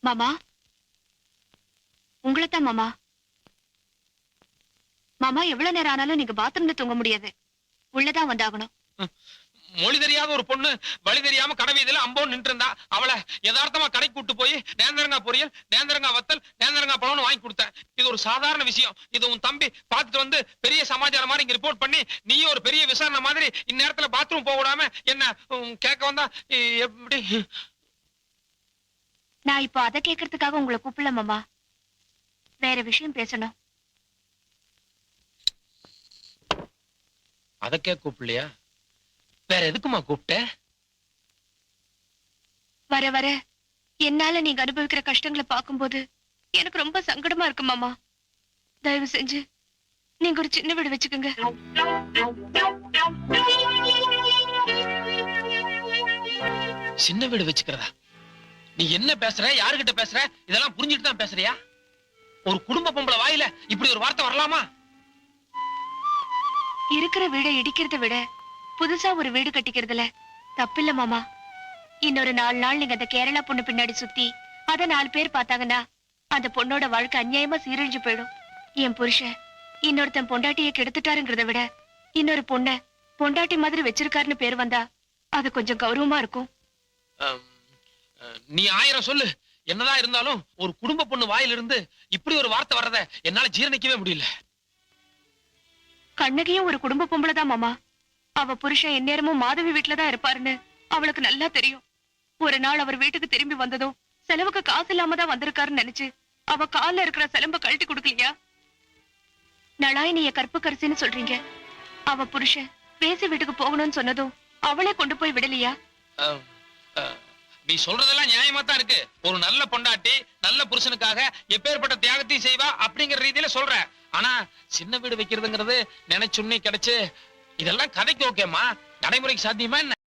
மாமா, உங்களைத்தான் மாமா. மாமா, எவ்வளவு நேரம் ஆனாலும் நீங்க பாத்ரூம்ல தூங்க முடியாது, உள்ளதான் வந்தாகணும். மொழி தெரியாத ஒரு பொண்ணு வழி தெரியாம கடை வீதியில அம்போன்னு நின்று இருந்தா, அவளை யதார்த்தமா கடை கூட்டு போய் நேந்திரங்கா பொரியல், நேந்திரங்கா வத்தல், நேந்திரங்கா பழம்னு வாங்கி கொடுத்தேன். இது ஒரு சாதாரண விஷயம். இது உன் தம்பி பார்த்துட்டு வந்து பெரிய சமாச்சாரம் மாதிரி இங்க ரிப்போர்ட் பண்ணி நீயும் ஒரு பெரிய விசாரணை மாதிரி இந்நேரத்துல பாத்ரூம் போக விடாம என்ன கேட்க வந்தா எப்படி? நான் இப்போ அதை கேட்கறதுக்காக உங்களை கூப்பிடல மாமா, வேற விஷயம் பேசணும். அதக்கே கூப்பிடலையா? வேற எதுக்குமா கூப்பிட்ட? வர வர என்னால நீங்க அனுபவிக்கிற கஷ்டங்களை பார்க்கும்போது எனக்கு ரொம்ப சங்கடமா இருக்கு மாமா. தயவு செஞ்சு நீங்க ஒரு சின்ன வீடு வச்சுக்கோங்க. சின்ன வீடு வச்சுக்கிறதா? நீ என்ன பேசுற, யாருகிட்ட பேசுற, இதெல்லாம் புரிஞ்சுட்டு தான் பேசுறியா? ஒரு குடும்ப பொம்பளை வாயில இப்படி ஒரு வார்த்தை வரலாமா? இருக்கிற வீடை இடிக்கிறத விட புதுசா ஒரு வீடு கட்டிக்கிறதுல தப்பில்ல மாமா. இன்னொரு 4 நாள் நீங்க அந்த கேரளா பொண்ணு பின்னாடி சுத்தி அத 4 பேர் பார்த்தாங்கன்னா அந்த பொண்ணோட வாழ்க்கை அநியாயமா சீரழிஞ்சு போயிடும். என் புருஷன் இன்னொருத்தன் பொண்டாட்டியை கெடுத்துட்டாருங்கிறத விட இன்னொரு பொண்ண பொண்டாட்டி மாதிரி வச்சிருக்காருன்னு பேர் வந்தா அது கொஞ்சம் கௌரவமா இருக்கும். நீ 1000 சொல்லு, என்னதான் இருந்தாலும் ஒரு குடும்ப பொண்ணு வாயிலிருந்து இப்படி ஒரு வார்த்தை வர்றத என்னால ஜீரணிக்கவே முடியல. கண்ணகியும் ஒரு குடும்ப பொம்பளைதான் மாமா. அவ புருஷன் எந்நேரமும் மாதவி வீட்டுலதான் இருப்பாருன்னு அவளுக்கு நல்லா தெரியும். ஒரு நாள் அவர் வீட்டுக்கு திரும்பி வந்ததும் செலவுக்கு காசு இல்லாம தான் வந்திருக்காருன்னு நினைச்சு அவ கால்ல இருக்கிற சிலம்ப கழட்டி கொடுக்கலையா? நளாயினிய கற்புக்கரசின்னு சொல்றீங்க. அவ புருஷன் பேசி வீட்டுக்கு போகணும்னு சொன்னதும் அவளே கொண்டு போய் விடலையா? நீ சொல்றதெல்லாம் நியாயமா தான் இருக்கு. ஒரு நல்ல பொண்டாட்டி நல்ல புருஷனுக்காக எப்பேற்பட்ட தியாகத்தையும் செய்வா அப்படிங்கிற ரீதியில சொல்ற. ஆனா சின்ன வீடு வைக்கிறதுங்கிறது நினைச்சுன்னே கிடைச்சு இதெல்லாம் கதைக்கு ஓகேமா, நடைமுறைக்கு சாத்தியமா என்ன?